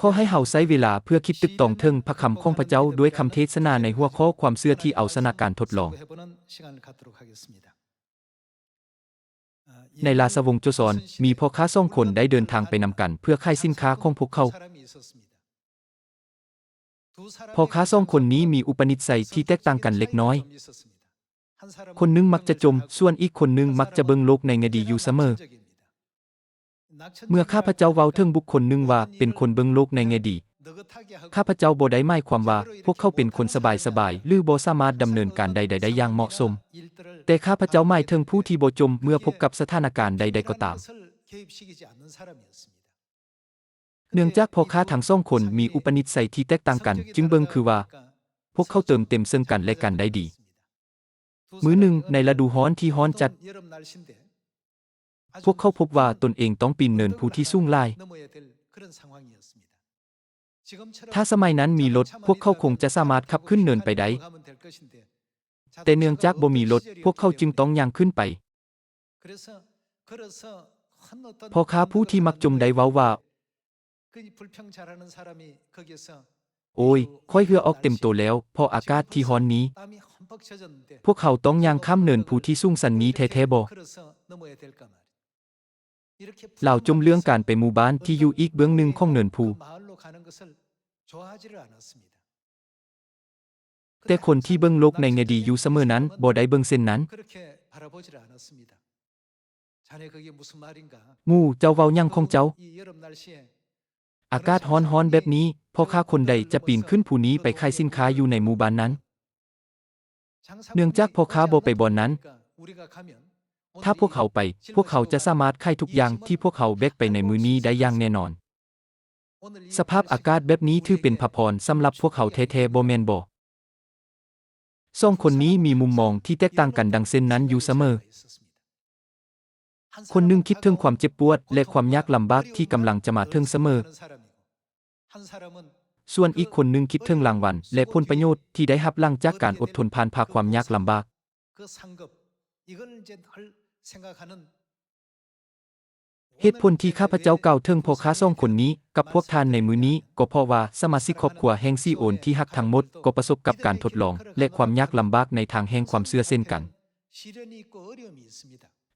ขอให้เฮาใช้เวลาเพื่อคิดตึกตองถึงพระคำของพระเจ้าด้วยคำเทศนาในหัวข้อความเชื่อที่เอาชนะการทดลองในราชวงศ์โจซอนมีพ่อค้า2 คนได้เดินทางไปนำกันเพื่อขายสินค้าของพวกเขาพ่อค้า2 คนนี้มีอุปนิสัยที่แตกต่างกันเล็กน้อยคนหนึ่งมักจะจมส่วนอีกคนหนึ่งมักจะเบิ่งโลกในแง่ดีอยู่เสมอเมื่อข้าพเจ้าเว้าถึงบุคคลหนึ่งว่าเป็นคนเบิ่งโลกในแง่ดีข้าพเจ้าบ่ได้หมายความว่าพวกเขาเป็นคนสบายๆหรือบ่สามารถดำเนินการใดๆได้อย่างเหมาะสมแต่ข้าพเจ้าหมายถึงผู้ที่บ่จมเมื่อพบกับสถานการณ์ใดๆก็ตามเนื่องจากพ่อค้าทั้ง2 คนมีอุปนิสัยที่แตกต่างกันจึงเบิ่งคือว่าพวกเขาเติมเต็มซึ่งกันและกันได้ดีมื้อหนึ่งในฤดูร้อนที่ร้อนจัดพวกเขาพบว่าตนเองต้องปีนเนินภูที่สูงหลายถ้าสมัยนั้นมีรถพวกเขาคงจะสามารถขับขึ้นเนินไปได้แต่เนื่องจากบ่มีรถพวกเขาจึงต้องย่างขึ้นไปพ่อค้าผู้ที่มักจมได้เว้าว่าโอ้ยค่อยเหือออกเต็มโตแล้วเพราะอากาศที่ร้อนนี้พวกเขาต้องย่างข้ามเนินภูที่สูงสันนี้แท้ๆบ่เหล่าจมเรื่องการไปหมู่บ้านที่อยู่อีกเบื้องหนึ่งของเนินภูแต่คนที่เบิ่งโลกในแง่ดีอยู่เสมอนั้นบ่ได้เบิ่งเส้นนั้นงูเจ้าเว้าหยังของเจ้าอากาศร้อนๆแบบนี้พ่อค้าคนใดจะปีนขึ้นภูนี้ไปขายสินค้าอยู่ในหมู่บ้านนั้นเนื่องจากพ่อค้าบ่ไปบ่อนนั้นถ้าพวกเขาไปพวกเขาจะสามารถขายทุกอย่างที่พวกเขาแบกไปในมื้อนี้ได้อย่างแน่นอนสภาพอากาศแบบนี้ถือเป็นพระพรสำหรับพวกเขาแท้ๆบ่แม่นบ่2 คนนี้มีมุมมองที่แตกต่างกันดังเช่นนั้นอยู่เสมอคนหนึ่งคิดถึงความเจ็บปวดและความยากลำบากที่กำลังจะมาถึงเสมอส่วนอีกคนหนึ่งคิดถึงรางวัลและผลประโยชน์ที่ได้รับหลังจากการอดทนผ่านความยากลำบากเหตุผลที่ข้าพเจ้ากล่าวถึงพ่อค้า2 คนนี้กับพวกท่านในมื้อนี้ก็เพราะว่าสมาชิกครอบครัวแห่งซีโอนที่ฮักทั้งหมดก็ประสบกับการทดลองและความยากลำบากในทางแห่งความเชื่อเช่นกัน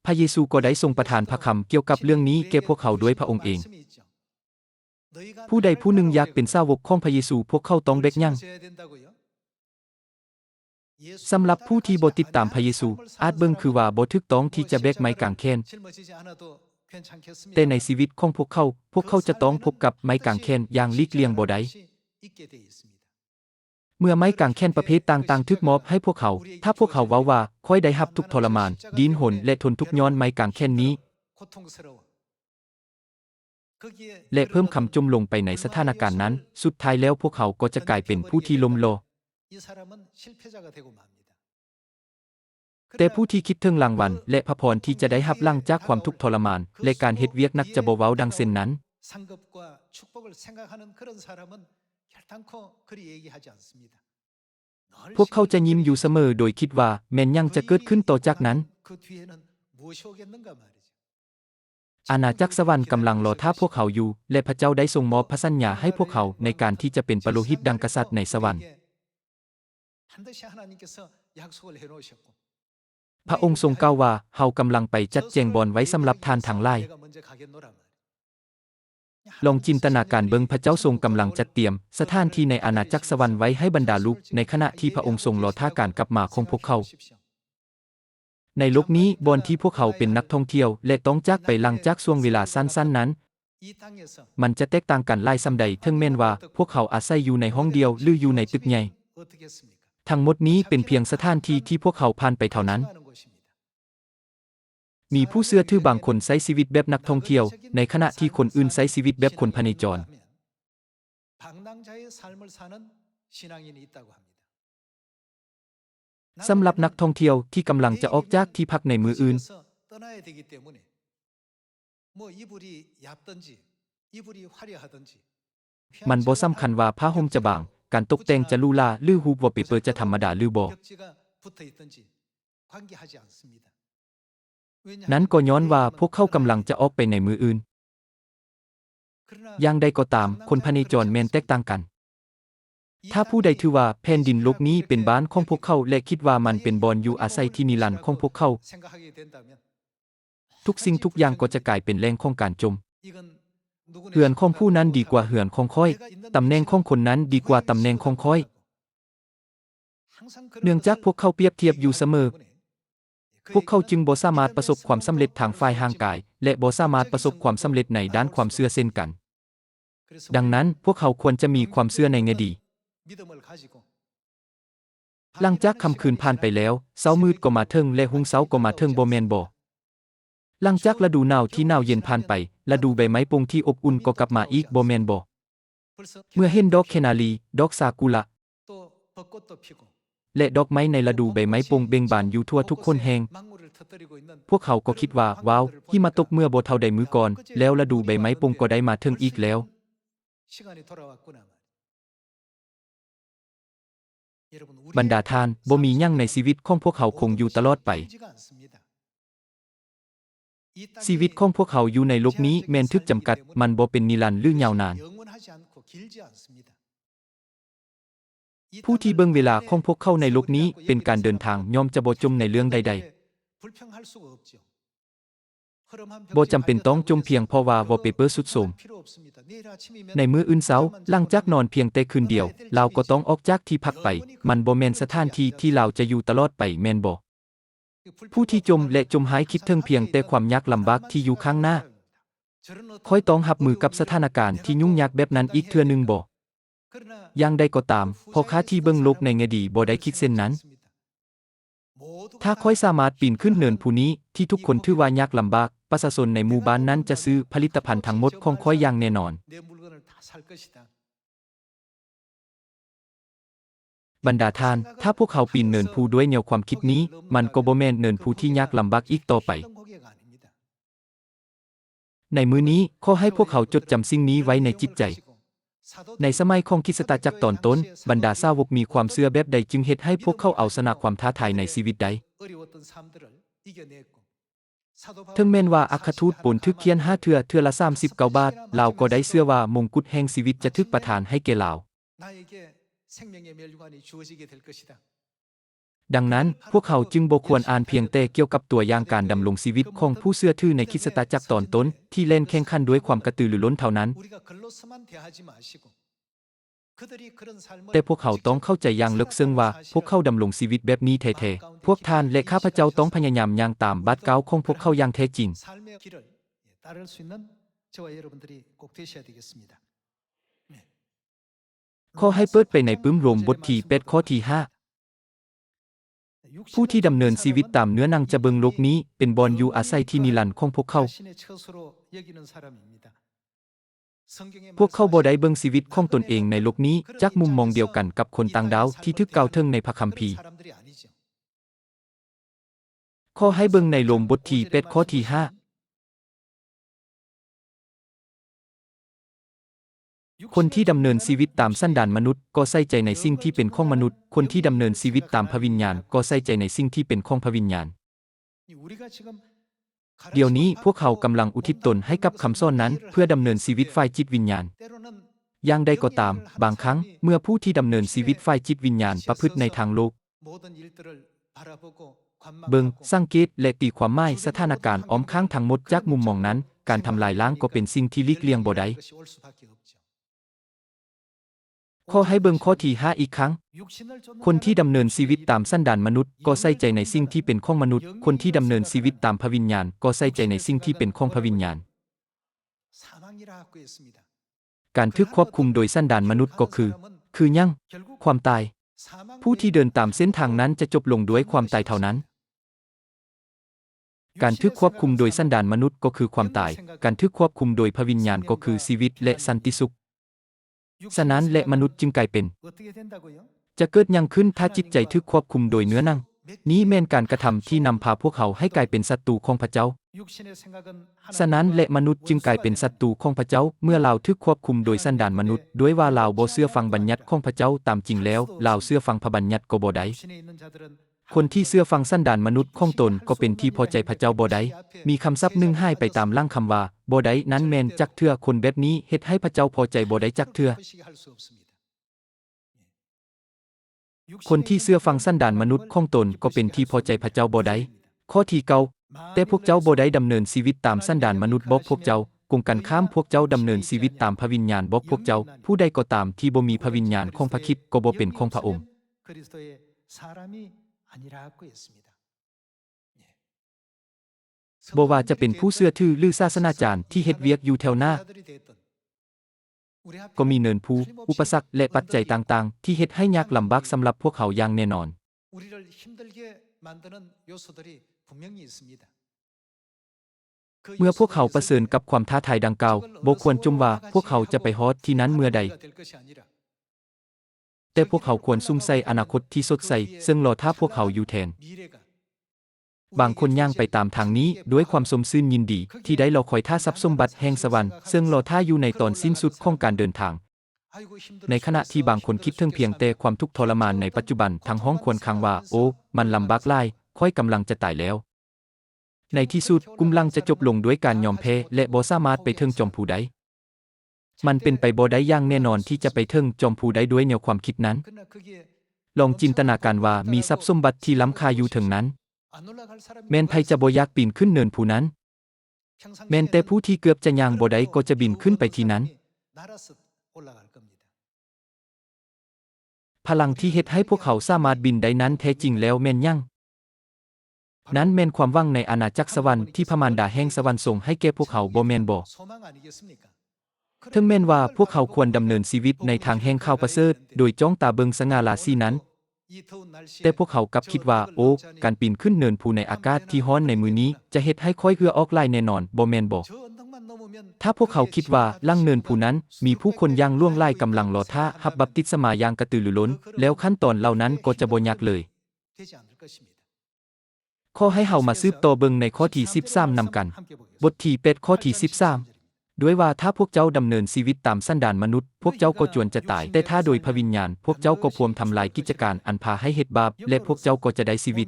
พระเยซูก็ได้ทรงประทานพระคำเกี่ยวกับเรื่องนี้แก่พวกเขาด้วยพระองค์เองผู้ใดผู้หนึ่งอยากเป็นสาวกของพระเยซูพวกเขาต้องแบกหยังสำหรับผู้ที่บ่ติดตามพระเยซูอาจเบิ่งคือว่าบ่ถูกต้องที่จะแบกไม้กางเขนแต่ในชีวิตของพวกเขาจะต้องพบกับไม้กางเขนอย่างหลีกเลี่ยงบ่ได้เมื่อไม้กางเขนประเภทต่างๆถูกมอบให้พวกเขาถ้าพวกเขาเว้าว่าค่อยได้รับทุกทรมานดิ้นหนและทนทุกข์ย้อนไม้กางเขนนี้และเพิ่มคำจมลงไปในสถานการณ์นั้นสุดท้ายแล้วพวกเขาก็จะกลายเป็นผู้ที่ล้มเหลวแต่ผู้ที่คิดถึงรางวัลและพระพรที่จะได้รับหลังจากความทุกข์ทรมานและการเฮ็ดเวียกนักจะบ่เว้าดังเช่นนั้นพวกเขาจะยิ้มอยู่เสมอโดยคิดว่าแม้นยังจะเกิดขึ้นต่อจากนั้นอาณาจักรสวรรค์กำลังรอท่าพวกเขาอยู่และพระเจ้าได้ทรงมอบพระสัญญาให้พวกเขาในการที่จะเป็นปโลหิตดังกษัตริย์ในสวรรค์พระองค์ทรงกล่าวว่าเฮากำลังไปจัดแจงบ่อนไว้สำหรับท่านทั้งหลายลองจินตนาการเบิ่งพระเจ้าทรงกำลังจัดเตรียมสถานที่ในอาณาจักรสวรรค์ไว้ให้บรรดาลูกในขณะที่พระองค์ทรงรอท่าการกลับมาของพวกเขาในโลกนี้บ่อนที่พวกเขาเป็นนักท่องเที่ยวและต้องจากไปหลังจากช่วงเวลาสั้นๆนั้นมันจะแตกต่างกันหลายส่ำใดถึงแม้นว่าพวกเขาอาศัยอยู่ในห้องเดียวหรืออยู่ในตึกใหญ่ทั้งหมดนี้เป็นเพียงสถานที่ที่พวกเขาผ่านไปเท่านั้นมีผู้เชื่อถือบางคนใช้ชีวิตแบบนักท่องเที่ยวในขณะที่คนอื่นใช้ชีวิตแบบคนพเนจรสำหรับนักท่องเที่ยวที่กำลังจะออกจากที่พักในมืออื่นมันบ่สำคัญว่าผ้าห่มจะบางการตกแต่งจะหรูหราหรือรูปวอลเปเปอร์จะธรรมดาหรือบ่นั้นก็ย้อนว่าพวกเขากำลังจะออกไปในมืออื่น อย่างใดก็ตามคนพเนจรแม่นแตกต่างกันถ้าผู้ใดถือว่าแผ่นดินโลกนี้เป็นบ้านของพวกเขาและคิดว่ามันเป็นบ่อนอยู่อาศัยที่นิรันดร์ของพวกเขาทุกสิ่งทุกอย่างก็จะกลายเป็นแหล่งของการจมเหือนของผู้นั้นดีกว่าเหือนของข้อยตำแหน่งของคนนั้นดีกว่าตำแหน่งของข้อยเนื่องจากพวกเขาเปรียบเทียบอยู่เสมอพวกเขาจึงบ่สามารถประสบความสำเร็จทางฝ่ายร่างกายและบ่สามารถประสบความสำเร็จในด้านความเชื่อเช่นกันดังนั้นพวกเขาควรจะมีความเชื่อในแง่ดีหลังจากค่ำคืนผ่านไปแล้วเช้ามืดก็มาถึงและรุ่งเช้าก็มาถึงบ่แม่นบ่หลังจากฤดูหนาวที่หนาวเย็นผ่านไปฤดูใบไม้ปลิงที่อบอุ่นก็กลับมาอีกบ่แม่นบ่เมื่อเห็นดอกแคนารีดอกซากุระและดอกไม้ในฤดูใบไม้ปลิงเบ่งบานอยู่ทั่วทุกคนแห่งพวกเขาก็คิดว่าว้าวหิมะตกเมื่อบ่เท่าใดมื้อก่อนแล้วฤดูใบไม้ปลิงก็ได้มาถึงอีกแล้วบรรดาท่านบ่มีหยังในชีวิตของพวกเขาคงอยู่ตลอดไปชีวิตของพวกเขาอยู่ในโลกนี้แม้นถูกจำกัดมันบ่เป็นนิรันดร์หรือยาวนานผู้ที่เบิ่งเวลาของพวกเขาในโลกนี้เป็นการเดินทางย่อมจะบ่จมในเรื่องใดๆบ่จำเป็นต้องจมเพียงเพราะว่าวอลเปเปอร์สุดโทรมในมื้ออื่นเช้าหลังจากนอนเพียงแต่คืนเดียวเราก็ต้องออกจากที่พักไปมันบ่แม่นสถานที่ที่เราจะอยู่ตลอดไปแม่นบ่ผู้ที่จมและจมหายคิดถึงเพียงแต่ความยากลำบากที่อยู่ข้างหน้าค่อยต้องรับมือกับสถานการณ์ที่ยุ่งยากแบบนั้นอีกเทื่อนึงบ่อย่างใดก็ตามพ่อค้าที่เบิ่งโลกในแง่ดีบ่ได้คิดเช่นนั้นถ้าค่อยสามารถปีนขึ้นเนินผู้นี้ที่ทุกคนถือว่ายากลำบากประชาชนในหมู่บ้านนั้นจะซื้อผลิตภัณฑ์ทั้งหมดของค่อยอย่างแน่นอนบรรดาท่านถ้าพวกเขาปีนเนินภูด้วยแนวความคิดนี้มันก็บ่แม่นเนินภูที่ยากลำบากอีกต่อไปในมื้อนี้ขอให้พวกเขาจดจำสิ่งนี้ไว้ในจิตใจในสมัยของคริสตจักรตอนต้นบรรดาสาวกมีความเชื่อแบบใดจึงเฮ็ดให้พวกเขาเอาชนะความท้าทายในชีวิตใดถึงแม้นว่าอัครทูตปนทึกเขียน5เทื่อละ39 บาทลาวก็ได้เชื่อว่ามงกุฎแห่งชีวิตจะถูกประทานให้แก่ลาวดังนั้นพวกเขาจึงบ่ควรอ่านเพียงแต่เกี่ยวกับตัวอย่างการดำรงชีวิตของผู้เชื่อถือในคริสตจักรตอนต้นที่เล่นแข่งขันด้วยความกระตือรือร้นเท่านั้นแต่พวกเขาต้องเข้าใจอย่างลึกซึ้งว่าพวกเขาดำรงชีวิตแบบนี้แท้ๆพวกท่านและข้าพเจ้าต้องพยายามย่างตามบัดเก้าของพวกเขาอย่างแท้จริงขอให้เปิดไปในปึ้มโรมบทที่8ข้อที่5ผู้ที่ดำเนินชีวิตตามเนื้อหนังจะเบิ่งโลกนี้เป็นบ่อนอยู่อาศัยที่นิรันดร์ของพวกเขาพวกเขาบ่ได้เบิ่งชีวิตของตนเองในโลกนี้จากมุมมองเดียวกันกับคนต่างดาวที่ถูกกล่าวถึงในพระคัมภีร์ขอให้เบิ่งในโรมบทที่8ข้อที่5คนที่ดำเนินชีวิตตามสันดานมนุษย์ก็ใส่ใจในสิ่งที่เป็นของมนุษย์คนที่ดำเนินชีวิตตามพระวิญญาณก็ใส่ใจในสิ่งที่เป็นของพระวิญญาณเดี๋ยวนี้พวกเขากำลังอุทิศตนให้กับคำสอนนั้นเพื่อดำเนินชีวิตฝ่ายจิตวิญญาณอย่างใดก็ตามบางครั้งเมื่อผู้ที่ดำเนินชีวิตฝ่ายจิตวิญญาณประพฤติในทางโลกเบิ่งสังเกตและตีความหมายสถานการณ์อ้อมข้างทั้งหมดจากมุมมองนั้นการทำลายล้างก็เป็นสิ่งที่หลีกเลี่ยงบ่ได้ขอให้เบิ่งข้อที่5อีกครั้งคนที่ดำเนินชีวิตตามสันดานมนุษย์ก็ใส่ใจในสิ่งที่เป็นของมนุษย์คนที่ดำเนินชีวิตตามพระวิญญาณก็ใส่ใจในสิ่งที่เป็นของพระวิญญาณการถูกควบคุมโดยสันดานมนุษย์ก็คือหยังความตายผู้ที่เดินตามเส้นทางนั้นจะจบลงด้วยความตายเท่านั้นการถูกควบคุมโดยสันดานมนุษย์ก็คือความตายการถูกควบคุมโดยพระวิญญาณก็คือชีวิตและสันติสุขฉะนั้นและมนุษย์จึงกลายเป็นจะเกิดหยังขึ้นถ้าจิตใจถูกควบคุมโดยเนื้อหนังนี้แม่นการกระทำที่นำพาพวกเขาให้กลายเป็นศัตรูของพระเจ้าฉะนั้นและมนุษย์จึงกลายเป็นศัตรูของพระเจ้าเมื่อเราถูกควบคุมโดยสันดานมนุษย์ด้วยว่าเราบ่เชื่อฟังบัญญัติของพระเจ้าตามจริงแล้วเราเชื่อฟังพระบัญญัติก็บ่ได้ คนที่เชื่อฟังสันดานมนุษย์ของตนก็เป็นที่พอใจพระเจ้าบ่ได้มีคำศัพท์หนึ่งให้ไปตามล่างคำว่าบ่ได้นั้นแม่นจักเทื่อคนแบบนี้เฮ็ดให้พระเจ้าพอใจบ่ได้จักเทื่อคนที่เชื่อฟังสันดานมนุษย์ของตนก็เป็นที่พอใจพระเจ้าบ่ได้ข้อที่เก้าแต่พวกเจ้าบ่ได้ดำเนินชีวิตตามสันดานมนุษย์บ่พวกเจ้ากงกันข้ามพวกเจ้าดำเนินชีวิตตามพระวิญญาณบ่พวกเจ้าผู้ใดก็ตามที่บ่มีพระวิญญาณของพระคริสต์ก็บ่เป็นของพระองค์บ่ว่าจะเป็นผู้เชื่อถือหรือศาสนาจารย์ที่เฮ็ดเวียกอยู่แถวหน้าก็มีเนินภูอุปสรรคและปัจจัยต่างๆที่เฮ็ดให้ยากลำบากสำหรับพวกเขาอย่างแน่นอนเมื่อพวกเขาประเสริญกับความท้าทายดังกล่าวบ่ควรจมว่าพวกเขาจะไปฮอดที่นั้นเมื่อใดแต่พวกเขาควรซุ่มใส่อนาคตที่สดใสซึ่งรอท่าพวกเขาอยู่แทนบางคนย่างไปตามทางนี้ด้วยความสมซื่นยินดีที่ได้รอคอยท่าทรัพย์สมบัติแห่งสวรรค์ซึ่งรอท่าอยู่ในตอนสิ้นสุดของการเดินทางในขณะที่บางคนคิดถึงเพียงแต่ความทุกข์ทรมานในปัจจุบันทางห้องควรคังว่าโอ้มันลำบากหลายค่อยกำลังจะตายแล้วในที่สุดกุมลังจะจบลงด้วยการยอมแพ้และบ่สามารถไปถึงจอมผู้ใดมันเป็นไปบ่ได้อย่างแน่นอนที่จะไปถึงจอมผู้ใดด้วยแนวความคิดนั้นลองจินตนาการว่ามีทรัพย์สมบัติที่ล้ำค่าอยู่ถึงนั้นแม้นไผจะบ่อยากปีนขึ้นเนินผู้นั้นแม้นแต่ผู้ที่เกือบจะย่างบ่ได้ก็จะบินขึ้นไปที่นั้นพลังที่เฮ็ดให้พวกเขาสามารถบินได้นั้นแท้จริงแล้วแม่นยังนั้นแม่นความหวังในอาณาจักรสวรรค์ที่พระมารดาแห่งสวรรค์ส่งให้แก่พวกเขาบ่แม่นบ่ถึงแม้นว่าพวกเขาควรดำเนินชีวิตในทางแห่งข่าวประเสริฐโดยจ้องตาเบิงสง่าราศีนั้นแต่พวกเขากลับคิดว่าโอ้การปีนขึ้นเนินภูในอากาศที่ร้อนในมื้อนี้จะเฮ็ดให้ค่อยเหือออกหลายแน่นอนบ่แม่นบ่ถ้าพวกเขาคิดว่าล่างเนินภูนั้นมีผู้คนอย่างล่วงหลายกำลังรอท่ารับบัพติศมาอย่างกระตือรือร้นแล้วขั้นตอนเหล่านั้นก็จะบ่ยากเลยขอให้เฮามาสืบต่อเบิ่งในข้อที่13นำกันบทที่8ข้อที่13ด้วยว่าถ้าพวกเจ้าดำเนินชีวิตตามสันดานมนุษย์พวกเจ้าก็จวนจะตายแต่ถ้าโดยพระวิญญาณพวกเจ้าก็พวมทำลายกิจการอันพาให้เฮ็ดบาปและพวกเจ้าก็จะได้ชีวิต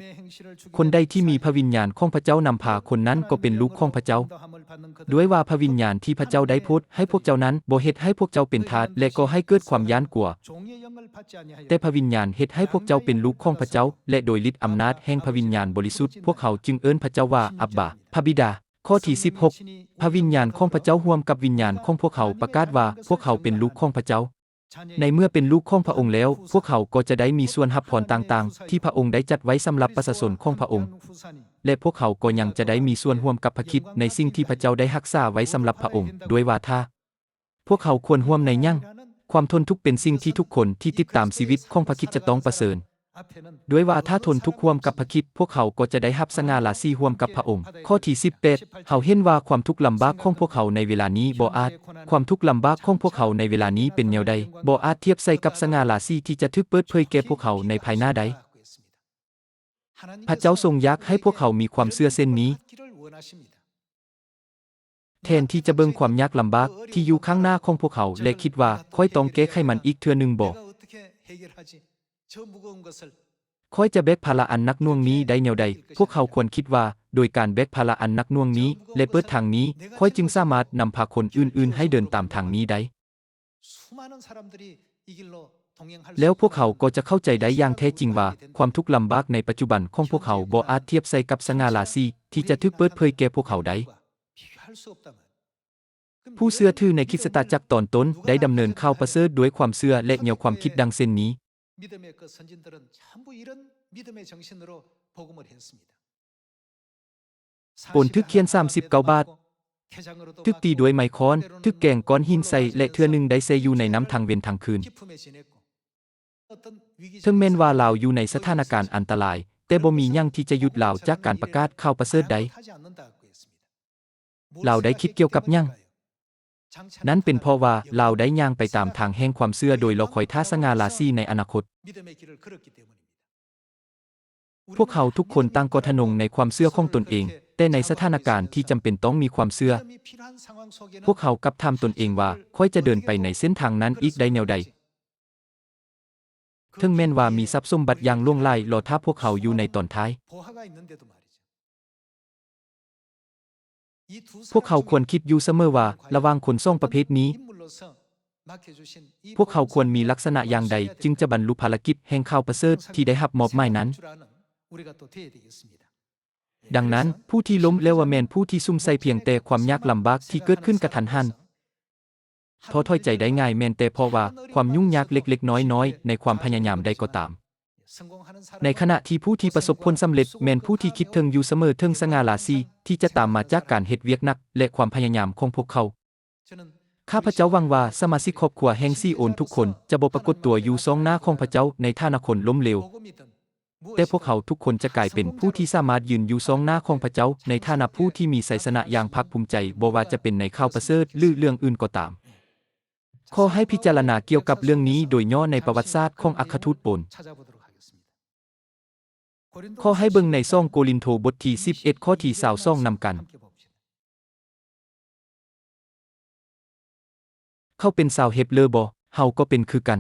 คนใดที่มีพระวิญญาณของพระเจ้านำพาคนนั้นก็เป็นลูกของพระเจ้าด้วยว่าพระวิญญาณที่พระเจ้าได้พูดให้พวกเจ้านั้นบ่เฮ็ดให้พวกเจ้าเป็นทาสและก็ให้เกิดความย้านกลัวแต่พระวิญญาณเฮ็ดให้พวกเจ้าเป็นลูกของพระเจ้าและโดยฤทธิ์อำนาจแห่งพระวิญญาณบริสุทธิ์พวกเขาจึงเอิ้นพระเจ้าว่าอับบาพระบิดาข้อที่16พระวิญญาณของพระเจ้าร่วมกับวิญญาณของพวกเขาประกาศว่าพวกเขาเป็นลูกของพระเจ้าในเมื่อเป็นลูกของพระองค์แล้วพวกเขาก็จะได้มีส่วนรับพรต่างๆที่พระองค์ได้จัดไว้สำหรับประชาชนของพระองค์และพวกเขาก็ยังจะได้มีส่วนร่วมกับพระคริสต์ในสิ่งที่พระเจ้าได้รักษาไว้สำหรับพระองค์ด้วยว่าถ้าพวกเขาควรร่วมในหยังความทนทุกข์เป็นสิ่งที่ทุกคนที่ติดตามชีวิตของพระคริสต์จะต้องประเสริญด้วยว่าถ้าทนทุกข์ร่วมกับพระคริสต์พวกเขาก็จะได้รับสง่าราศีร่วมกับพระองค์ข้อที่18เฮาเห็นว่าความทุกข์ลำบากของพวกเขาในเวลานี้บ่อาจความทุกข์ลำบากของพวกเขาในเวลานี้เป็นแนวใดบ่อาจเทียบใส่กับสง่าราศีที่จะถูกเปิดเผยแก่พวกเขาในภายหน้าใดพระเจ้าทรงอยากให้พวกเขามีความเชื่อเส้นนี้แทนที่จะเบิ่งความยากลำบากที่อยู่ข้างหน้าของพวกเขาและคิดว่าค่อยต้องแก้ไขมันอีกเทื่อนึงบ่ค่อยจะแบกภาระอันนักหน่วงนี้ได้แนวใดพวกเขาควรคิดว่าโดยการแบกภาระอันนักหน่วงนี้และเปิดทางนี้ค่อยจึงสามารถนำพาคนอื่นๆให้เดินตามทางนี้ได้แล้วพวกเขาก็จะเข้าใจได้อย่างแท้จริงว่าความทุกข์ลำบากในปัจจุบันของพวกเขาบ่อาจเทียบใส่กับสง่าราศีที่จะถูกเปิดเผยแก่พวกเขาได้ผู้เชื่อถือในคริสตจักรตอนต้นได้ดำเนินข่าวประเสริฐด้วยความเชื่อและแนวความคิดดังเช่นนี้ปนทึกเขียน39 บาททึกตีด้วยไม้ค้อนทึกแกงก้อนหินใส่และเทื่อนึงได้ใส่อยู่ในน้ำทางเว้นทางคืนถึงแม้นว่าลาวอยู่ในสถานการณ์อันตรายแต่บ่มีหยังที่จะหยุดลาวจากการประกาศข่าวประเสริฐใดลาวได้คิดเกี่ยวกับหยังนั้นเป็นเพราะว่าเราได้ย่างไปตามทางแห่งความเชื่อโดยรอคอยท่าสง่าราศีในอนาคตพวกเขาทุกคนตั้งกทนงในความเชื่อของตนเองแต่ในสถานการณ์ที่จำเป็นต้องมีความเชื่อพวกเขากลับทำตนเองว่าค่อยจะเดินไปในเส้นทางนั้นอีกได้แนวใด ถึงแม้นว่ามีทรัพย์สมบัติอย่างล่วงไหลรอท่าพวกเขาอยู่ในตอนท้ายพวกเขาควรคิดอยู่เสมอว่าระหว่างคนสองประเภทนี้พวกเขาควรมีลักษณะอย่างใดจึงจะบรรลุภารกิจแห่งข่าวประเสริฐที่ได้รับมอบหมายนั้นดังนั้นผู้ที่ล้มเหลวแม่นผู้ที่ซุ่มใส่เพียงแต่ความยากลำบากที่เกิดขึ้นกระทันหันท้อถอยใจได้ง่ายแม้นแต่เพราะว่าความยุ่งยากเล็กๆน้อยๆในความพยายามใดก็ตามในขณะที่ผู้ที่ประสบผลสำเร็จแม้นผู้ที่คิดถึงอยู่เสมอถึงสง่าราศีที่จะตามมาจากการเฮ็ดเวียกหนักและความพยายามของพวกเขาข้าพเจ้าหวังว่าสมาชิกครอบครัวแห่งซีโอนทุกคนจะบ่ปรากฏตัวอยู่ทรงหน้าของพระเจ้าในฐานะคนล้มเหลวแต่พวกเขาทุกคนจะกลายเป็นผู้ที่สามารถยืนอยู่ทรงหน้าของพระเจ้าในฐานะผู้ที่มีชัยชนะอย่างภาคภูมิใจบ่ว่าจะเป็นในข่าวประเสริฐหรือเรื่องอื่นก็ตามขอให้พิจารณาเกี่ยวกับเรื่องนี้โดยย่อในประวัติศาสตร์ของอัครทูตโปลขอให้เบิ่งในซ่องโกรินโทบทที่11ข้อที่22นำกันเขาเป็นชาวเฮบเรอบ่เฮาก็เป็นคือกัน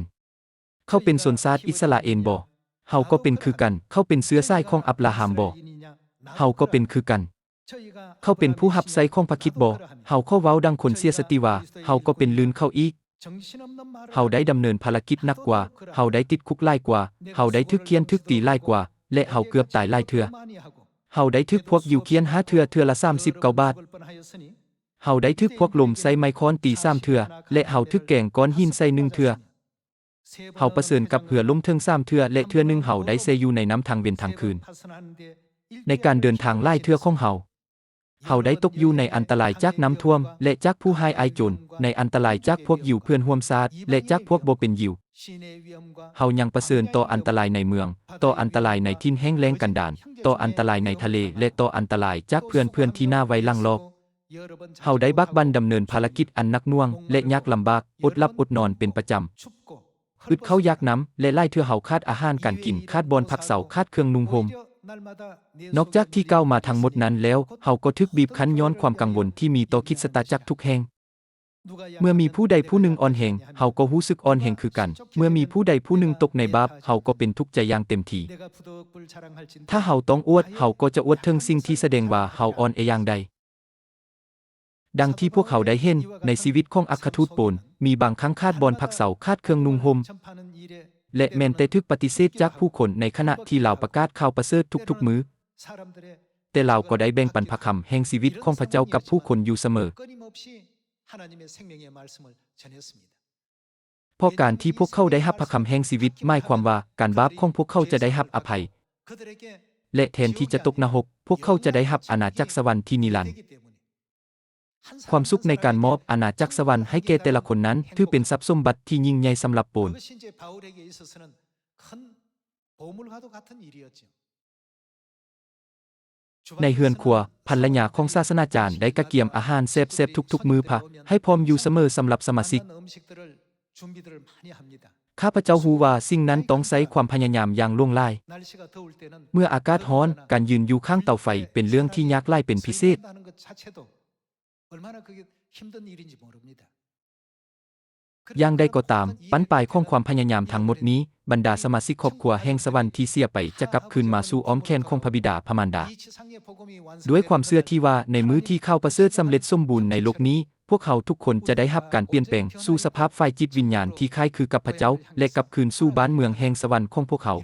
เขาเป็นชนชาติอิสราเอลบ่เฮาก็เป็นคือกันเขาเป็นเชื้อสายของอับราฮัมบ่เฮาก็เป็นคือกันเขาเป็นผู้รับใช้ของพระคริสต์บ่เฮาก็เว้าดังคนเสียสติว่าเฮาก็เป็นลืนเขาอีกเฮาได้ดำเนินภารกิจหนักกว่าเฮาได้ติดคุกหลายกว่าเฮาได้ถูกเคี่ยนถูกตีหลายกว่าและเฮาเกือบตายหลายเทื่อเฮาได้ถูกพวกยิวเคี่ยน5เทื่อละ39 บาทเฮาได้ถูกพวกลมใส่ไม้ค้อนตี3เทื่อและเฮาถูกแกงก้อนหินใส่1เทื่อเฮาประเสริญกับเหือล้มถึง3เทื่อและเทื่อนึงเฮาได้เซอยู่ในน้ำทางเว้นทางคืนในการเดินทางหลายเทื่อของเฮาได้ตกอยู่ในอันตรายจากน้ำท่วมและจากผู้ให้อายโจรในอันตรายจากพวกยิวเพื่อนร่วมชาติและจากพวกบ่เป็นยิวเฮายังประเสริญต่ออันตรายในเมืองต่ออันตรายในทิ่นแห้งแล้งกันดารต่ออันตรายในทะเลและต่ออันตรายจากเพื่อนที่น่าไว้ลังลอกเฮาได้บักบั่นดำเนินภารกิจอันหนักหน่วงและยากลำบากอดหลับอดนอนเป็นประจำอึดเข้ายากน้ำและไล่เทื่อเฮาขาดอาหารการกินขาดบอนพักเสาขาดเครื่องนุ่งห่มนอกจากที่ก้าวมาทั้งหมดนั้นแล้วเฮาก็ทึกบีบคั้นย้อนความกังวลที่มีต่อคริสตจักรทุกแห่งเมื่อมีผู้ใดผู้หนึ่งอ่อนแรงเฮาก็รู้สึกอ่อนแรงคือกันเมื่อมีผู้ใดผู้หนึ่งตกในบาปเฮาก็เป็นทุกข์ใจอย่างเต็มที่ถ้าเฮาต้องอวดเฮาก็จะอวดถึงสิ่งที่แสดงว่าเฮาอ่อนแออย่างใดดังที่พวกเขาได้เห็นในชีวิตของอัครทูตโปลมีบางครั้งขาดบอนพักเสาขาดเครื่องนุ่งห่มและแม้นแต่ถูกปฏิเสธจากผู้คนในขณะที่เหล่าประกาศข่าวประเสริฐทุกๆมื้อแต่เราก็ได้แบ่งปันพระคำแห่งชีวิตของพระเจ้ากับผู้คนอยู่เสมอเพราะการที่พวกเขาได้รับพระคำแห่งชีวิตหมายความว่าการบาปของพวกเขาจะได้รับอภัยและแทนที่จะตกนรกพวกเขาจะได้รับอาณาจักรสวรรค์ที่นิรันดร์ความสุขในการมอบอาณาจักรสวรรค์ให้แก่แต่ละคนนั้นถือเป็นทรัพย์สมบัติที่ยิ่งใหญ่สำหรับโปลในเฮือนครัวภรรยาของศาสนาจารย์ได้กะเกียมอาหารแซ่บๆทุกๆมื้อพะให้พร้อมอยู่เสมอสำหรับสมาชิกข้าพเจ้าฮู้ว่าสิ่งนั้นต้องใช้ความพยายามอย่างล่วงหลายเมื่ออากาศร้อนการยืนอยู่ข้างเตาไฟเป็นเรื่องที่ยากหลายเป็นพิเศษอย่างใดก็ตามปั้นปลายของความพยายามทั้งหมดนี้บรรดาสมาชิกครอบครัวแห่งสวรรค์ที่เสียไปจะกลับคืนมาสู่อ้อมแขนของพระบิดาพระมารดาด้วยความเชื่อที่ว่าในมื้อที่ข่าวประเสริฐสำเร็จสมบูรณ์ในโลกนี้พวกเขาทุกคนจะได้รับการเปลี่ยนแปลงสู่สภาพฝ่ายจิตวิญญาณที่คล้ายคือกับพระเจ้าและกลับคืนสู่บ้านเมืองแห่งสวรรค์ของพวกเขา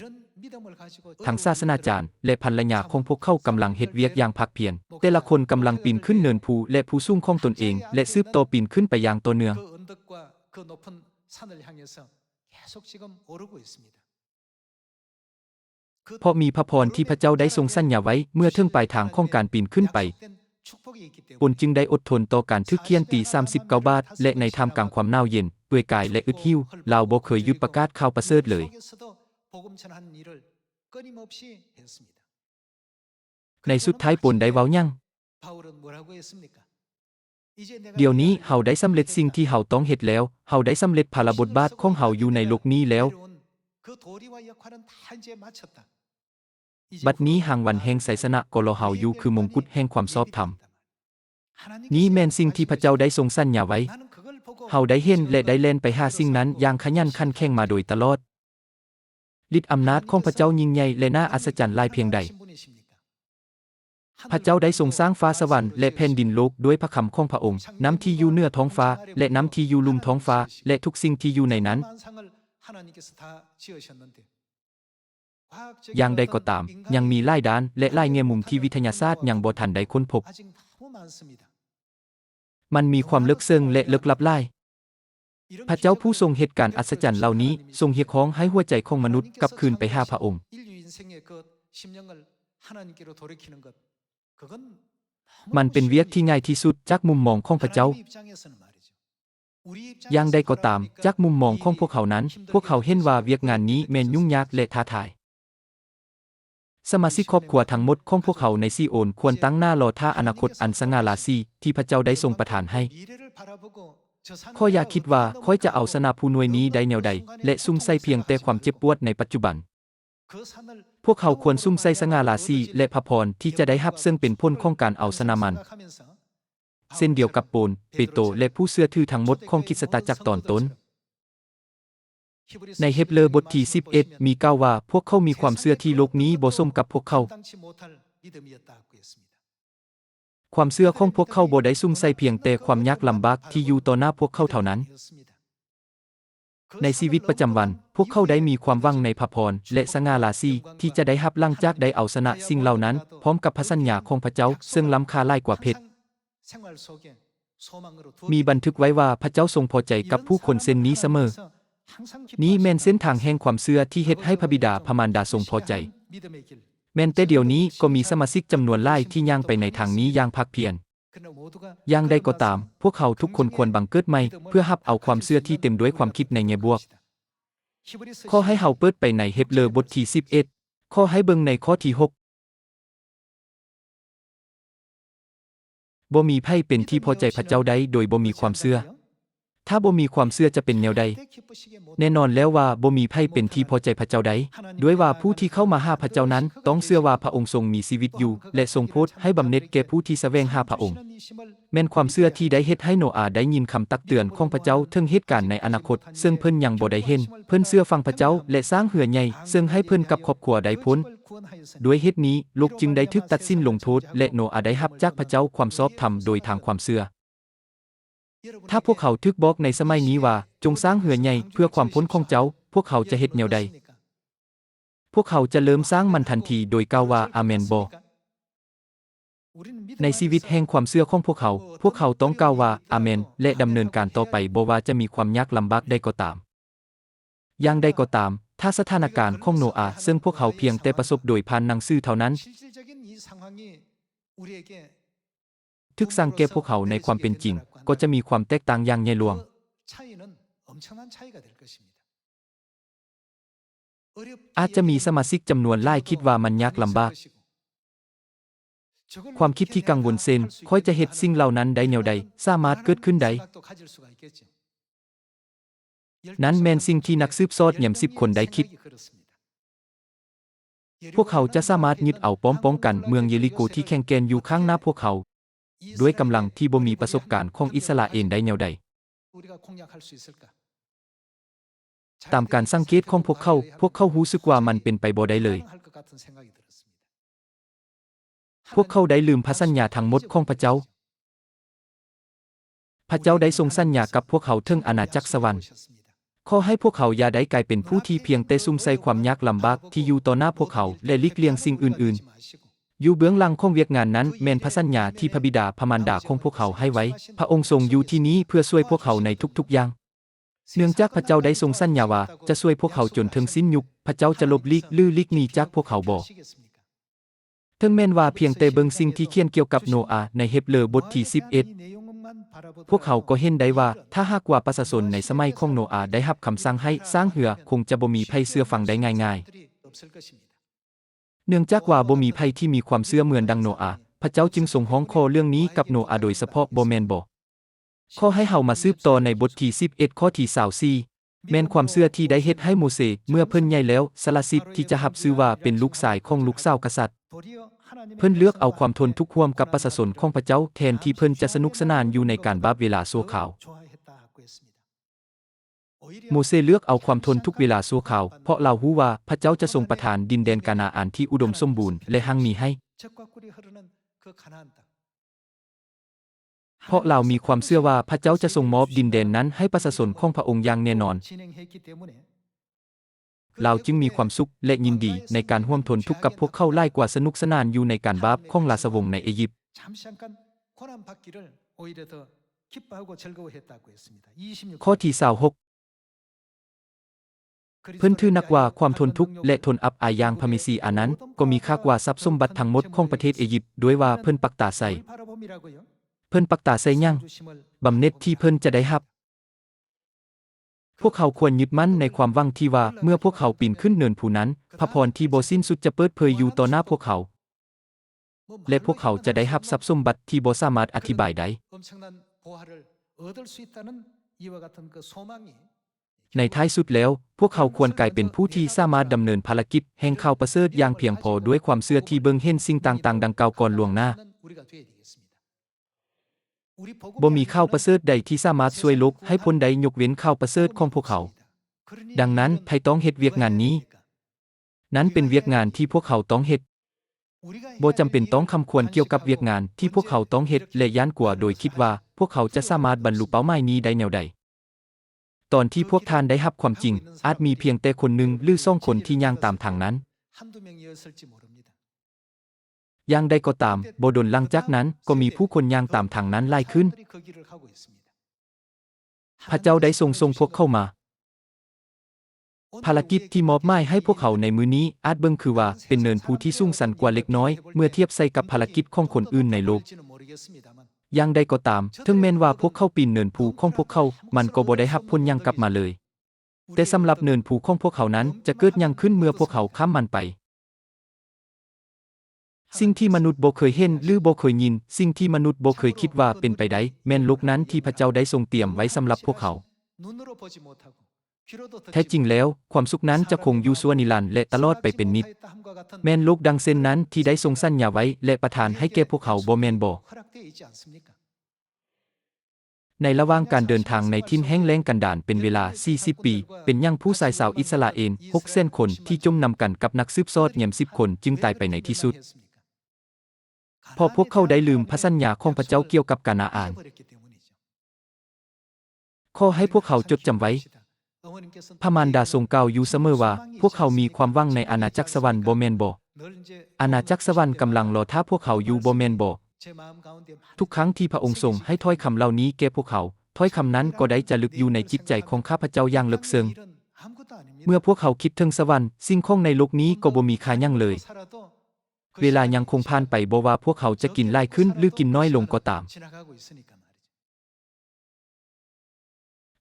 ทั้งศาสนาจารย์และภรรยาของพวกเขากำลังเฮ็ดเวียกอย่างภาคเพียรแต่ละคนกำลังปีนขึ้นเนินภูและภูสูงของตนเองและสืบต่อปีนขึ้นไปอย่างต่อเนื่องเพราะมีพระพรที่พระเจ้าได้ทรงสัญญาไว้เมื่อถึงปลายทางของการปีนขึ้นไปปนจึงได้อดทนต่อการทึกเคี่ยนตี39 บาทและในท่ามกลางความหนาวเย็นเปื่อยกายและอึดหิวเราบ่เคยหยุดประกาศข่าวประเสริฐเลยในสุดท้ายปนได้เว้ายังเดี๋ยวนี้เฮาได้สำเร็จสิ่งที่เฮาต้องเฮ็ดแล้วเฮาได้สำเร็จภารบทบาทของเฮาอยู่ในโลกนี้แล้วบัดนี้หางวันแห่งไสชนะก็รอเฮาอยู่คือมงกุฎแห่งความชอบธรรมนี้แม่นสิ่งที่พระเจ้าได้ทรงสัญญาไว้เฮาได้เห็นและได้เล่นไปหาสิ่งนั้นอย่างขยันขันแข็งมาโดยตลอด ฤทธิ์อำนาจของพระเจ้ายิ่งใหญ่และน่าอัศจรรย์หลายเพียงใดพระเจ้าได้ทรงสร้างฟ้าสวรรค์และแผ่นดินโลกด้วยพระคำของพระองค์น้ำที่อยู่เหนือท้องฟ้าและน้ำที่อยู่ลุ่มท้องฟ้าและทุกสิ่งที่อยู่ในนั้นอย่างใดก็ตามยังมีหลายด้านและหลายแง่มุมที่วิทยาศาสตร์ยังบ่ทันได้ค้นพบมันมีความลึกซึ้งและลึกลับหลายพระเจ้าผู้ทรงเหตุการณ์อัศจรรย์เหล่านี้ทรงเรียกร้องให้หัวใจของมนุษย์กลับคืนไปหาพระองค์มันเป็นเวียกที่ง่ายที่สุดจากมุมมองของพระเจ้าอย่างใดก็ตามจากมุมมองของพวกเขานั้นพวกเขาเห็นว่าเวียกงานนี้แม่นยุ่งยากและท้าทายสมาชิกครอบครัวทั้งหมดของพวกเขาในซีโอนควรตั้งหน้ารอท่าอนาคตอันสง่าราศีที่พระเจ้าได้ทรงประทานให้ข้ออย่าคิดว่าค่อยจะเอาชนะผู้หน่วยนี้ได้แนวใดและซุ่มใส่เพียงแต่ความเจ็บปวดในปัจจุบันพวกเขาควรซุ่มใส่สง่าราศีและพระพรที่จะได้รับซึ่งเป็นผลของการเอาชนะมันเช่นเดียวกับโปนเปโตรและผู้เชื่อถือทั้งหมดของคริสตจักรตอนต้นในเฮบเรบทที่11มีกล่าวว่าพวกเขามีความเชื่อที่โลกนี้บ่สมกับพวกเขาความเชื่อของพวกเขาบ่ได้ซุ่มใส่เพียงแต่ความยากลำบากที่อยู่ต่อหน้าพวกเขาเท่านั้นในชีวิตประจำวันพวกเขาได้มีความหวังในพระพรและสง่าราศีที่จะได้รับหลังจากได้เอาชนะสิ่งเหล่านั้นพร้อมกับพระสัญญาของพระเจ้าซึ่งล้ำค่าหลายกว่าเพชรมีบันทึกไว้ว่าพระเจ้าทรงพอใจกับผู้คนเช่นนี้เสมอนี้แม่นเส้นทางแห่งความเชื่อที่เฮ็ดให้พระบิดาพระมารดาทรงพอใจแม้แต่เดี๋ยวนี้ก็มีสมาชิกจำนวนหลายที่ย่างไปในทางนี้อย่างภาคเพียรอย่างใดก็ตามพวกเขาทุกคนควรบังเกิดใหม่เพื่อรับเอาความเชื่อที่เต็มด้วยความคิดในแง่บวกข้อให้เฮาเปิดไปในเฮบเรบทที่11ข้อให้เบิ่งในข้อที่6บ่มีไผเป็นที่พอใจพระเจ้าใดโดยบ่มีความเชื่อถ้าบ่มีความเชื่อจะเป็นแนวใดแน่นอนแล้วว่าบ่มีไผเป็นที่พอใจพระเจ้าใดด้วยว่าผู้ที่เข้ามาหาพระเจ้านั้นต้องเชื่อว่าพระองค์ทรงมีชีวิตอยู่และทรงโปรดให้บำเหน็จแก่ผู้ที่แสวงหาพระองค์แม่นความเชื่อที่ได้เฮ็ดให้โนอาห์ได้ยินคำตักเตือนของพระเจ้าถึงเหตุการณ์ในอนาคตซึ่งเพิ่นยังบ่ได้เห็นเพิ่นเชื่อฟังพระเจ้าและสร้างเรือใหญ่ซึ่งให้เพิ่นกับครอบครัวได้พ้นด้วยเหตุนี้โลกจึงได้ถูกตัดสินลงโทษและโนอาห์ได้รับจากพระเจ้าความชอบธรรมโดยทางความเชื่อถ้าพวกเขาถูกบอกในสมัยนี้ว่าจงสร้างเรือใหญ่เพื่อความพ้นของเจ้าพวกเขาจะเฮ็ดแนวใดพวกเขาจะเริ่มสร้างมันทันทีโดยกล่าวว่าอาเมนบ่ในชีวิตแห่งความเชื่อของพวกเขาต้องกล่าวว่าอาเมนและดำเนินการต่อไปบ่ว่าจะมีความยากลำบากใดก็ตามอย่างใดก็ตามถ้าสถานการณ์ของโนอาห์ซึ่งพวกเขาเพียงแต่ประสบโดยผ่านหนังสือเท่านั้นทึกสั่งแก่พวกเขาในความเป็นจริงก็จะมีความแตกต่างอย่างใหญ่หลวงอาจจะมีสมาชิกจำนวนหลายคิดว่ามันยากลำบากความคิดที่กังวลเซนค่อยจะเฮ็ดสิ่งเหล่านั้นได้แนวใดสามารถเกิดขึ้นได้นั้นแม่นสิ่งที่นักสืบสวนแยม10 คนได้คิดพวกเขาจะสามารถยึดเอาป้องกันเมืองเยริโกที่แข็งแกร่งอยู่ข้างหน้าพวกเขาด้วยกำลังที่บ่มีประสบการณ์ของอิสราเอลได้แนวใดตามการสังเกตของพวกเขารู้สึกว่ามันเป็นไปบ่ได้เลยพวกเขาได้ลืมพระสัญญาทั้งหมดของพระเจ้าพระเจ้าได้ทรงสัญญากับพวกเขาถึงอาณาจักรสวรรค์ขอให้พวกเขาอย่าได้กลายเป็นผู้ที่เพียงแต่ซุ่มใส่ความยากลำบากที่อยู่ต่อหน้าพวกเขาและหลีกเลี่ยงสิ่งอื่นๆอยู่เบื้องหลังของเวียกงานนั้นแม่นพระสัญญาที่พระบิดาพระมารดาของพวกเขาให้ไว้พระองค์ทรงอยู่ที่นี้เพื่อช่วยพวกเขาในทุกๆอย่างเนื่องจากพระเจ้าได้ทรงสัญญาว่าจะช่วยพวกเขาจนถึงสิ้นยุคพระเจ้าจะลบลีกหรือลีกหนีจากพวกเขาบ่ถึงแม้นว่าเพียงแต่เบิ่งสิ่งที่เขียนเกี่ยวกับโนอาห์ในเฮบเรบทที่11พวกเขาก็เห็นได้ว่าถ้าหากว่าประชาชนในสมัยของโนอาห์ได้รับคำสั่งให้สร้างเรือคงจะบ่มีไผเชื่อฟังได้ง่ายๆเนื่องจากว่าบ่มีไผที่มีความเชื่อเหมือนดังโนอาห์พระเจ้าจึงทรงร้องขอเรื่องนี้กับโนอาห์โดยเฉพาะบ่แม่นบ่ขอให้เฮามาสืบต่อในบทที่11ข้อที่24แม่นความเชื่อที่ได้เฮ็ดให้โมเสสเมื่อเพิ่นใหญ่แล้วสละสิทธิ์ที่จะรับชื่อว่าเป็นลูกชายของลูกสาวกษัตริย์เพิ่นเลือกเอาความทนทุกข์ร่วมกับประชาชนของพระเจ้าแทนที่เพิ่นจะสนุกสนานอยู่ในการบาปเวลาชั่วคราว โมเสเลือกเอาความทนทุกเวลาชั่วคราวเพราะเรารู้ว่าพระเจ้าจะทรงประทานดินแดนกานาอานที่อุดมสมบูรณ์และหั่งมีให้เพราะเรามีความเชื่อว่าพระเจ้าจะทรงมอบดินแดนนั้นให้ประชาชนของพระองค์อย่างแน่นอนเราจึงมีความสุขและยินดีในการร่วมทนทุกข์กับพวกเขาหลายกว่าสนุกสนานอยู่ในการบาปของราชวงศ์ในอียิปต์ข้อที่26เพิ่นถือนักว่าความทนทุกข์และทนอับอายอย่างพระเมสสีอานั้นก็มีค่ากว่าทรัพย์สมบัติทั้งหมดของประเทศอียิปต์ด้วยว่าเพิ่นปักตาใส่เพิ่นปักตาใส่หยังบำเหน็จที่เพิ่นจะได้รับพวกเขาควรยึดมั่นในความหวังที่ว่าเมื่อพวกเขาปีนขึ้นเนินภูนั้นพระพรที่บ่สิ้นสุดจะเปิดเผยอยู่ต่อหน้าพวกเขาและพวกเขาจะได้รับทรัพย์สมบัติที่บ่สามารถอธิบายได้ในท้ายสุดแล้วพวกเขาควรกลายเป็นผู้ที่สามารถดำเนินภารกิจแห่งข่าวประเสริฐอย่างเพียงพอด้วยความเชื่อที่เบิ่งเห็นสิ่งต่างๆดังกล่าวก่อนล่วงหน้าบ่มีข่าวประเสริฐใดที่สามารถช่วยโลกให้พ้นใดยกเว้นข่าวประเสริฐของพวกเขาดังนั้นไผต้องเฮ็ดเวียกงานนี้นั้นเป็นเวียกงานที่พวกเขาต้องเฮ็ดบ่จำเป็นต้องคำควรเกี่ยวกับเวียกงานที่พวกเขาต้องเฮ็ดและย้านกลัวโดยคิดว่าพวกเขาจะสามารถบรรลุเป้าหมายนี้ได้แนวใดตอนที่พวกท่านได้รับความจริงอาจมีเพียงแต่คนหนึ่งหรือ2คนที่ย่างตามทางนั้นอย่างใดก็ตามบ่ดนหลังจากนั้นก็มีผู้คนย่างตามทางนั้นหลายขึ้นพระเจ้าได้ทรงพวกเข้ามาภารกิจที่มอบหมายให้พวกเขาในมื้อนี้อาจเบิ่งคือว่าเป็นเนินภูที่สูงสันกว่าเล็กน้อยเมื่อเทียบใส่กับภารกิจของคนอื่นในโลกอย่างใดก็ตามถึงแม้นว่าพวกเขาปีนเนินภูของพวกเขามันก็บ่ได้รับผลหยังกลับมาเลยแต่สำหรับเนินภูของพวกเขานั้นจะเกิดหยังขึ้นเมื่อพวกเขาข้ามมันไปสิ่งที่มนุษย์บ่เคยเห็นหรือบ่เคยยินสิ่งที่มนุษย์บ่เคยคิดว่าเป็นไปได้แม่นโลกนั้นที่พระเจ้าได้ทรงเตรียมไว้สำหรับพวกเขาแท้จริงแล้วความสุขนั้นจะคงอยู่ชั่วนิรันดร์และตลอดไปเป็นนิจแม่นโลกดังเช่นนั้นที่ได้ทรงสัญญาไว้และประทานให้แก่พวกเขาบ่แม่นบ่ในระหว่างการเดินทางในทิ่นแห้งแล้งกันดารเป็นเวลา40ปีเป็นหยังผู้ชายสาวอิสราเอล600,000คนที่จมนำกันกับนักสืบสอดแยม10คนจึงตายไปในที่สุดพอพวกเขาได้ลืมพระสัญญาของพระเจ้าเกี่ยวกับกานาอานขอให้พวกเขาจดจำไว้พระมารดาทรงกล่าวอยู่เสมอว่าพวกเขามีความหวังในอาณาจักรสวรรค์บ่แม่นบ่อาณาจักรสวรรค์กำลังรอท่าพวกเขาอยู่บ่แม่นบ่ทุกครั้งที่พระองค์ทรงให้ถ้อยคำเหล่านี้แก่พวกเขาถ้อยคำนั้นก็ได้จะลึกอยู่ในจิตใจของข้าพเจ้าอย่างลึกซึ้งเมื่อพวกเขาคิดถึงสวรรค์สิ่งของในโลกนี้ก็บ่มีค่าหยังเลยเวลายังคงผ่านไปบ่ว่าพวกเขาจะกินหลายขึ้นหรือกินน้อยลงก็ตาม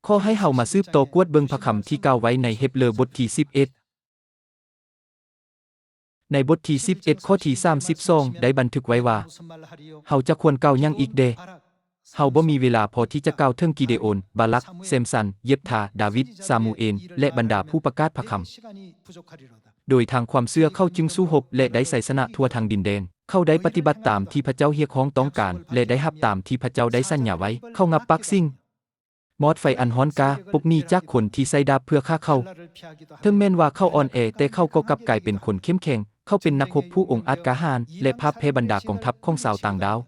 ขอให้เฮามาสืบต่อกวดเบิ่งพระคำที่กล่าวไว้ในเฮบเรบทที่11ในบทที่11ข้อที่32ได้บันทึกไว้ว่าเฮาจะควรกล่าวหยังอีกเดเฮาบ่มีเวลาพอที่จะกล่าวถึงกิเดโอนบาลักเซมสันเยฟธาดาวิดซามูเอลและบรรดาผู้ประกาศพระคำโดยทางความเชื่อเข้าจึงสู้รบและได้ไสชนะทั่วทางดินแดนเข้าได้ปฏิบัติตามที่พระเจ้าเรียกร้องต้องการและได้รับตามที่พระเจ้าได้สัญญาไว้เข้างับปักสิ่งมอดไฟอันฮ้อนกาปลุกหนี้จากคนที่ใส่ดาบเพื่อฆ่าเขาถึงแม้นว่าเขาอ่อนแอแต่เขาก็กลับกลายเป็นคนเข้มแข็งเขาเป็นนักรบผู้องอาจกล้าหาญและภาพเพบรรดากองทัพของชาวต่างดาว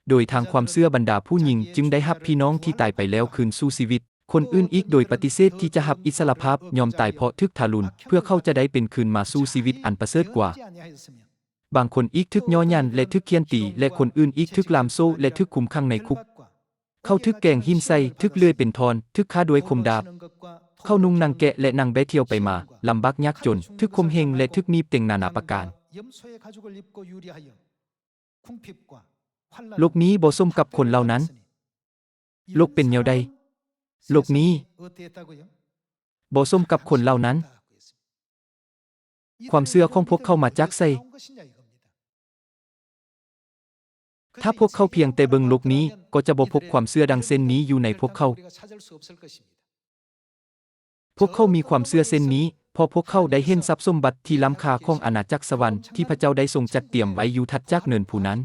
โดยทางความเชื่อบรรดาผู้หญิงจึงได้รับพี่น้องที่ตายไปแล้วคืนสู่ชีวิตคนอื่นอีกโดยปฏิเสธที่จะรับอิสรภาพยอมตายเพราะทึกทารุณเพื่อเขาจะได้เป็นคืนมาสู่ชีวิตอันประเสริฐกว่าบางคนอีกทึกย่อหยันและทึกเคียนตีและคนอื่นอีกทึกลามโซ่และทึกคุมขังในคุกเขาทึกแกงหินใส่ทึกเลื่อยเป็นทอนทึกฆ่าด้วยคมดาบเขานุ่งนางแกะและนางแบะเที่ยวไปมาลำบากยากจนทึกคมเฮงและทึกนีบเต็งนานาประการโลกนี้บ่สมกับคนเหล่านั้นโลกเป็นแนวใดโลกนี้บ่สมกับคนเหล่านั้นความเชื่อของพวกเขามาจากไสถ้าพวกเขาเพียงแต่เบิ่งโลกนี้ก็จะบ่พบความเชื่อดังเส้นนี้อยู่ในพวกเขามีความเชื่อเส้นนี้เพราะพวกเขาได้เห็นทรัพย์สมบัติที่ล้ำค่าของอาณาจักรสวรรค์ที่พระเจ้าได้ทรงจัดเตรียมไว้อยู่ถัดจากเนินภูนั้น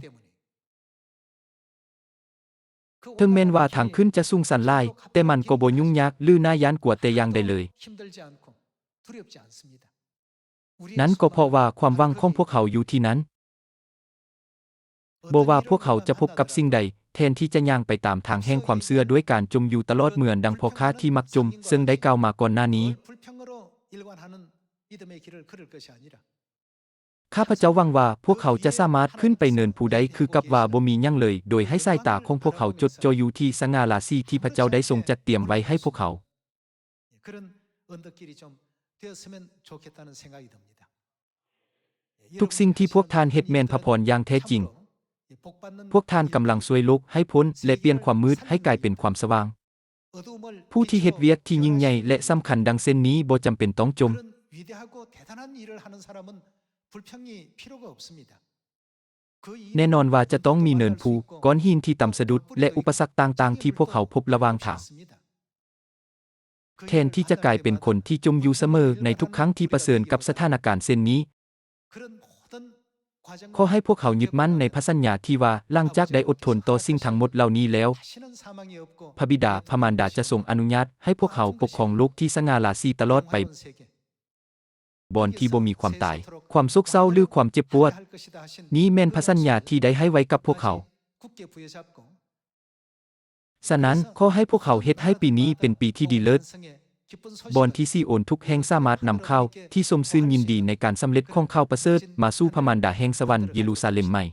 ถึงแม้นว่าทางขึ้นจะสูงสันหลายแต่มันก็บ่ยุ่งยากหรือน่าย้านกว่าแต่อย่างใดเลยนั้นก็เพราะว่าความหวังของพวกเขาอยู่ที่นั้นบ่ว่าพวกเขาจะพบกับสิ่งใดแทนที่จะย่างไปตามทางแห่งความเชื่อด้วยการจมอยู่ตลอดเหมือนดังพ่อค้าที่มักจมซึ่งได้กล่าวมาก่อนหน้านี้ข้าพเจ้าหวังว่าพวกเขาจะสามารถขึ้นไปเนินผู้ใดคือกับว่าบ่มีหยังเลยโดยให้สายตาของพวกเขาจดจ่ออยู่ที่สง่าราศีที่พระเจ้าได้ทรงจัดเตรียมไว้ให้พวกเขาทุกสิ่งที่พวกท่านเฮ็ดแม่นพระพรอย่างแท้จริงพวกท่านกำลังช่วยโลกให้พ้นและเปลี่ยนความมืดให้กลายเป็นความสว่างผู้ที่เฮ็ดเวียกที่ยิ่งใหญ่และสำคัญดังเช่นนี้บ่จำเป็นต้องจมแน่นอนว่าจะต้องมีเนินภูก้อนหินที่ต่ำสะดุดและอุปสรรคต่างๆที่พวกเขาพบระหว่างทางแทนที่จะกลายเป็นคนที่จมอยู่เสมอในทุกครั้งที่ประเสริญกับสถานการณ์เช่นนี้ขอให้พวกเขายึดมั่นในพระสัญญาที่ว่าหลังจากได้อดทนต่อสิ่งทั้งหมดเหล่านี้แล้วพระบิดาพระมารดาจะทรงอนุญาตให้พวกเขาปกครองโลกที่สง่าราศีตลอดไปบอนที่บ่มีความตายความโศกเศร้าหรือความเจ็บปวดนี้แม่นพระสัญญาที่ได้ให้ไว้กับพวกเขาฉะนั้นขอให้พวกเขาเฮ็ดให้ปีนี้เป็นปีที่ดีเลิศบอนที่ซีโอนทุกแห่งสามารถนำเข้าที่สมซื่นยินดีในการสำเร็จของข้าวประเสริฐมาสู่พระมารดาแห่งสวรรค์เยรูซาเล็มใหม่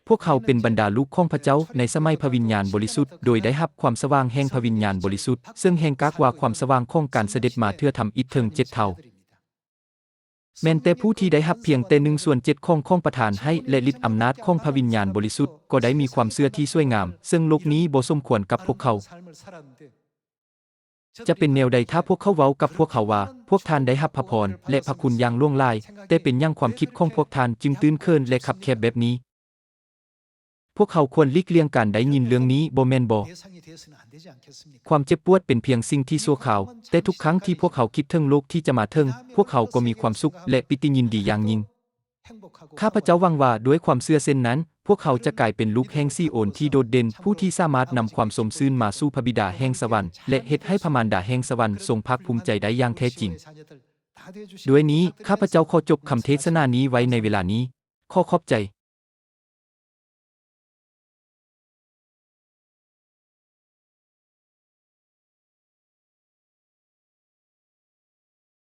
พวกเขาเป็นบรรดาลูกของพระเจ้าในสมัยพระวิญญาณบริสุทธิ์โดยได้รับความสว่างแห่งพระวิญญาณบริสุทธิ์ซึ่งแห่งกากว่าความสว่างของการเสด็จมาเทื่อทำอิฐถึง7 เท่าแม้แต่ผู้ที่ได้รับเพียงแต่1/7ของประทานให้และฤทธิ์อำนาจของพระวิญญาณบริสุทธิ์ก็ได้มีความเชื่อที่สวยงามซึ่งโลกนี้บ่สมควรกับพวกเขาจะเป็นแนวใดถ้าพวกเขาเว้ากับพวกเขาว่าพวกท่านได้รับพระพรและพระคุณอย่างล่วงลายแต่เป็นอย่างความคิดของพวกท่านจึงตื้นเขินและคับแคบแบบนี้พวกเขาควรหลีกเลี่ยงการได้ยินเรื่องนี้บ่แม่นบ่ความเจ็บปวดเป็นเพียงสิ่งที่ชั่วคราวแต่ทุกครั้งที่พวกเขาคิดถึงโลกที่จะมาถึงพวกเขาก็มีความสุขและปิติยินดีอย่างยิ่งข้าพเจ้าหวังว่าด้วยความเชื่อเช่นนั้นพวกเขาจะกลายเป็นลูกแห่งซีโอนที่โดดเด่นผู้ที่สามารถนำความสมซื่นมาสู่พระบิดาแห่งสวรรค์และเฮ็ดให้พระมารดาแห่งสวรรค์ทรงภาคภูมิใจได้อย่างแท้จริงด้วยนี้ข้าพเจ้าขอจบคำเทศนานี้ไว้ในเวลานี้ขอขอบใจ